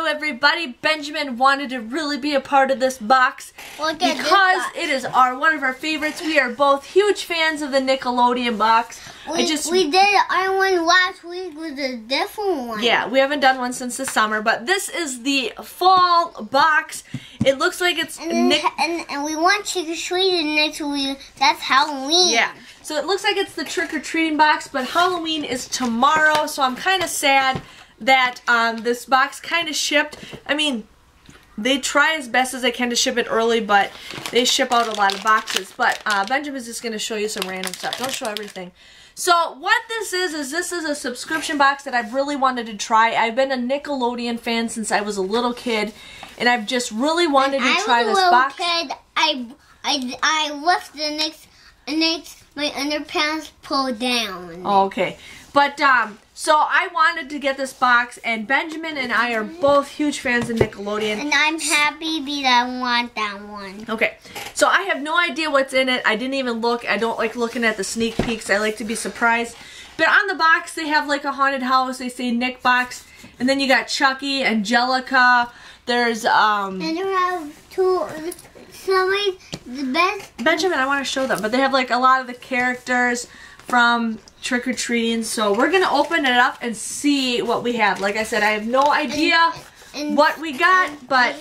Hello everybody, Benjamin wanted to really be a part of this box because it is one of our favorites. We are both huge fans of the Nickelodeon box. We did our one last week with a different one. Yeah, we haven't done one since the summer, but this is the fall box. It looks like it's and we want trick-or-treating next week. That's Halloween. Yeah. So it looks like it's the trick-or-treating box, but Halloween is tomorrow, so I'm kind of sad that this box kind of shipped. I mean, they try as best as they can to ship it early, but they ship out a lot of boxes. But Benjamin's just going to show you some random stuff. Don't show everything. So what this is this is a subscription box that I've really wanted to try. I've been a Nickelodeon fan since I was a little kid, and I've just really wanted to try this box. Kid, I left the next my underpants pulled down. Oh, okay. But so I wanted to get this box, and Benjamin and I are both huge fans of Nickelodeon. And I'm happy because I want that one. Okay, so I have no idea what's in it. I didn't even look. I don't like looking at the sneak peeks. I like to be surprised. But on the box, they have like a haunted house. They say Nick box, and then you got Chucky, Angelica. There's And they have two. The best. Benjamin, I want to show them, but they have like a lot of the characters from trick-or-treating, so we're gonna open it up and see what we have. Like I said, I have no idea what we got, but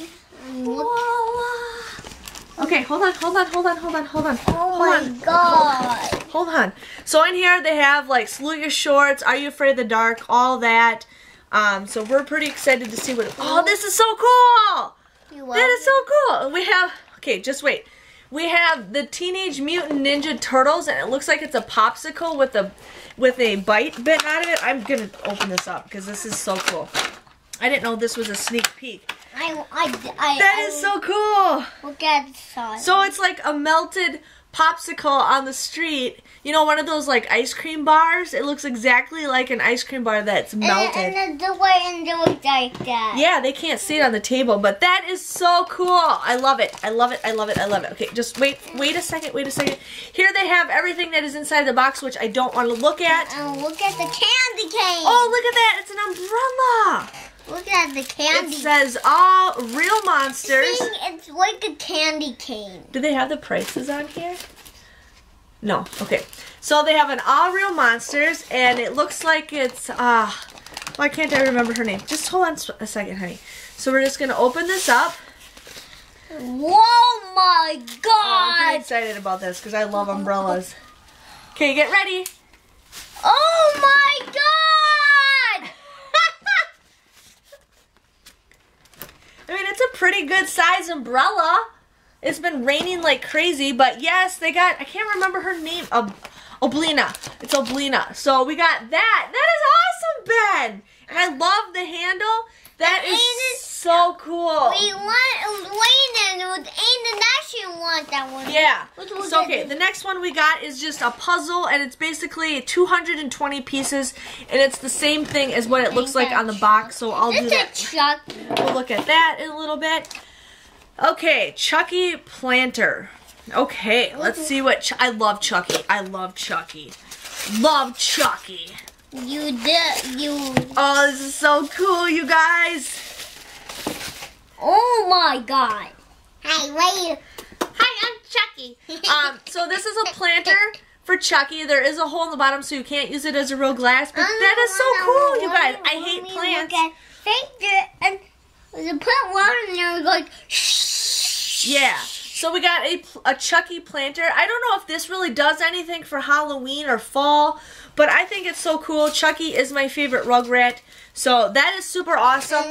okay, hold on. Oh my god. Hold on. So in here they have like Salute Your Shorts, Are You Afraid of the Dark, all that. So we're pretty excited to see what oh, this is so cool! That is so cool! We have, okay, just wait. We have the Teenage Mutant Ninja Turtles, and it looks like it's a popsicle with a bite bitten out of it. I'm gonna open this up because this is so cool. I didn't know this was a sneak peek. That is so cool. Look at the size. So it's like a melted popsicle on the street. You know, one of those like ice cream bars. It looks exactly like an ice cream bar that's melted. And the way it looks like that. Yeah, they can't see it on the table, but that is so cool. I love it. I love it. I love it. I love it. Okay, just wait a second. Wait a second. Here they have everything that is inside the box, which I don't want to look at. And look at the candy cane. Oh, look at that. It's an umbrella. Look at the candy. It says all real monsters. It's like a candy cane. Do they have the prices on here? No. Okay. So they have an all real monsters, and it looks like it's why can't I remember her name? Just hold on a second, honey. So we're just gonna open this up. Whoa, my God! Oh, I'm pretty excited about this because I love umbrellas. Okay, get ready. Oh my God! I mean, it's a pretty good size umbrella. It's been raining like crazy, but yes, they got, I can't remember her name. Oblina. It's Oblina. So we got that. That is awesome, Ben. And I love the handle. That is so cool. We want Lena and actually want that one. Yeah. So okay, the next one we got is just a puzzle, and it's basically 220 pieces, and it's the same thing as what it looks like on the box. So I'll do that. We'll look at that in a little bit. Okay, Chucky Planter. Okay, let's see what I love Chucky. I love Chucky. Love Chucky. You did. Oh, this is so cool, you guys. Oh my God. Hi, I'm Chucky. So this is a planter for Chucky. There is a hole in the bottom, so you can't use it as a real glass. But that is so cool, you guys. I hate plants. And you put water in there and go shh. Yeah. So we got a Chucky planter. I don't know if this really does anything for Halloween or fall, but I think it's so cool. Chucky is my favorite Rugrat. So that is super awesome.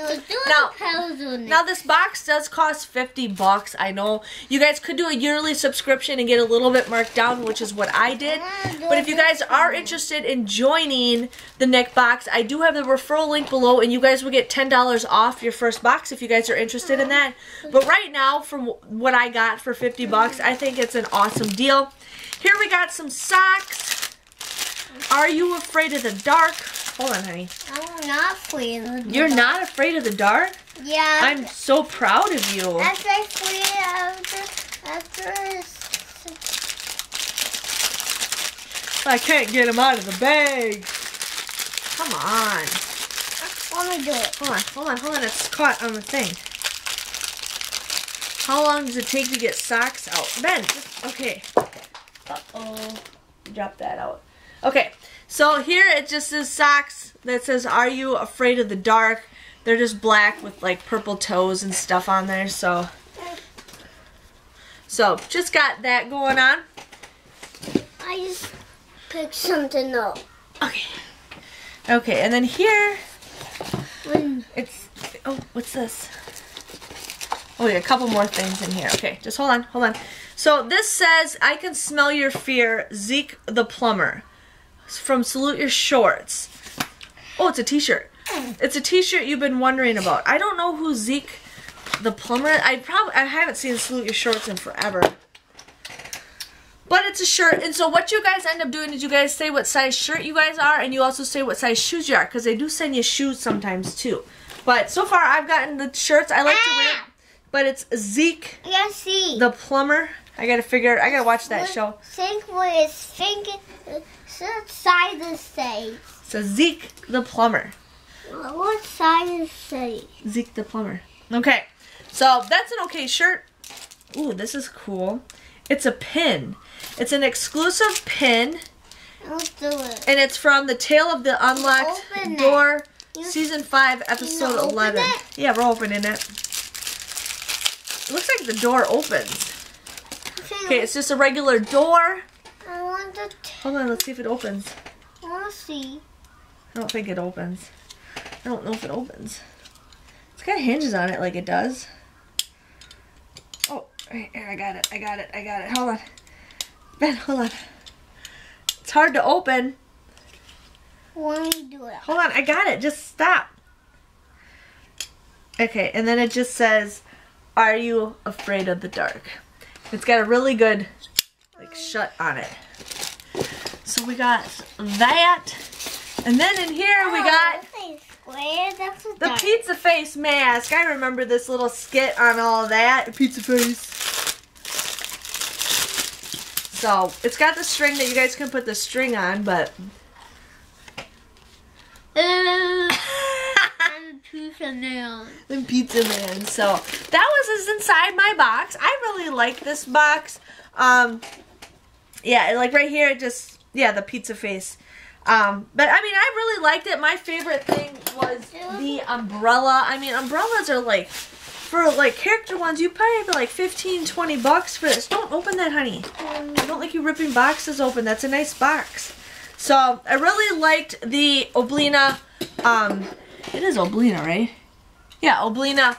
Now this box does cost $50. I know you guys could do a yearly subscription and get a little bit marked down, which is what I did. But if you guys are interested in joining the Nick box, I do have the referral link below, and you guys will get $10 off your first box if you guys are interested in that. But right now, from what I got for $50, I think it's an awesome deal. Here we got some socks. Are you afraid of the dark? Hold on, honey. I'm not afraid of the dark. You're not afraid of the dark? Yeah. I'm so proud of you. After I can't get him out of the bag. Come on. Let me do it. Hold on. It's caught on the thing. How long does it take to get socks out? Ben, okay. Uh-oh. Drop that out. Okay, so here it just says socks that says, "Are you afraid of the dark?" They're just black with like purple toes and stuff on there, so just got that going on. I just picked something up. Okay, and then here, it's, oh, what's this? Oh, yeah, a couple more things in here. Okay, just hold on. So this says, "I can smell your fear, Zeke the plumber." It's from Salute Your Shorts. Oh, it's a t-shirt. It's a t-shirt you've been wondering about. I don't know who Zeke the plumber is. I haven't seen Salute Your Shorts in forever. But it's a shirt, and so what you guys end up doing is you guys say what size shirt you guys are, and you also say what size shoes you are, because they do send you shoes sometimes too. But so far I've gotten the shirts I like to wear, but it's Zeke the plumber. I gotta watch that show. Think what his finger size it says. So Zeke the plumber. What size it says? Zeke the plumber. Okay, so that's an okay shirt. Ooh, this is cool. It's a pin. It's an exclusive pin. Let's do it. And it's from The Tale of the Unlocked Door, Season 5, Episode 11. Yeah, we're opening it. It looks like the door opens. Okay, it's just a regular door. I want to... Hold on, let's see if it opens. I want to see. I don't think it opens. I don't know if it opens. It's got hinges on it like it does. Oh, right here, I got it. Hold on. Ben, hold on. It's hard to open. Let me do it. Hold on, I got it. Just stop. Okay, and then it just says, "Are you afraid of the dark?" It's got a really good, like, shut on it. So we got that. And then in here we got the pizza face mask. I remember this little skit on all of that. Pizza face. So it's got the string that you guys can put the string on, but the pizza man. So that was inside my box. I really like this box. Yeah, like right here, just, yeah, the pizza face. But I mean, I really liked it. My favorite thing was the umbrella. I mean, umbrellas are like, for like character ones, you probably pay like 15, 20 bucks for this. Don't open that, honey. I don't like you ripping boxes open. That's a nice box. So I really liked the Oblina, it is Oblina, right? Yeah, Oblina,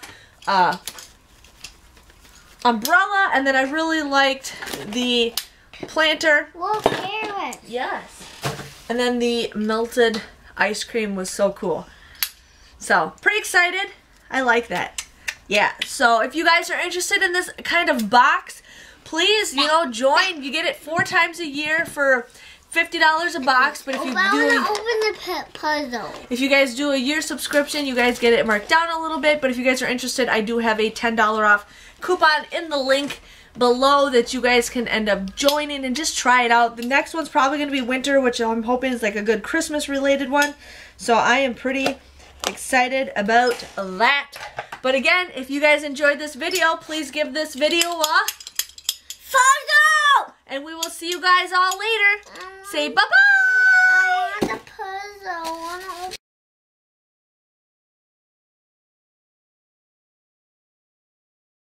umbrella, and then I really liked the planter. Look, carrots. Yes. And then the melted ice cream was so cool. So, pretty excited. I like that. Yeah, so if you guys are interested in this kind of box, please, you know, join. You get it 4 times a year for $50 a box, but if you if you guys do a year subscription, you guys get it marked down a little bit. But if you guys are interested, I do have a $10 off coupon in the link below that you guys can end up joining and just try it out. The next one's probably going to be winter, which I'm hoping is like a good Christmas related one. So I am pretty excited about that. But again, if you guys enjoyed this video, please give this video a thumbs up! And we will see you guys all later. Say bye-bye!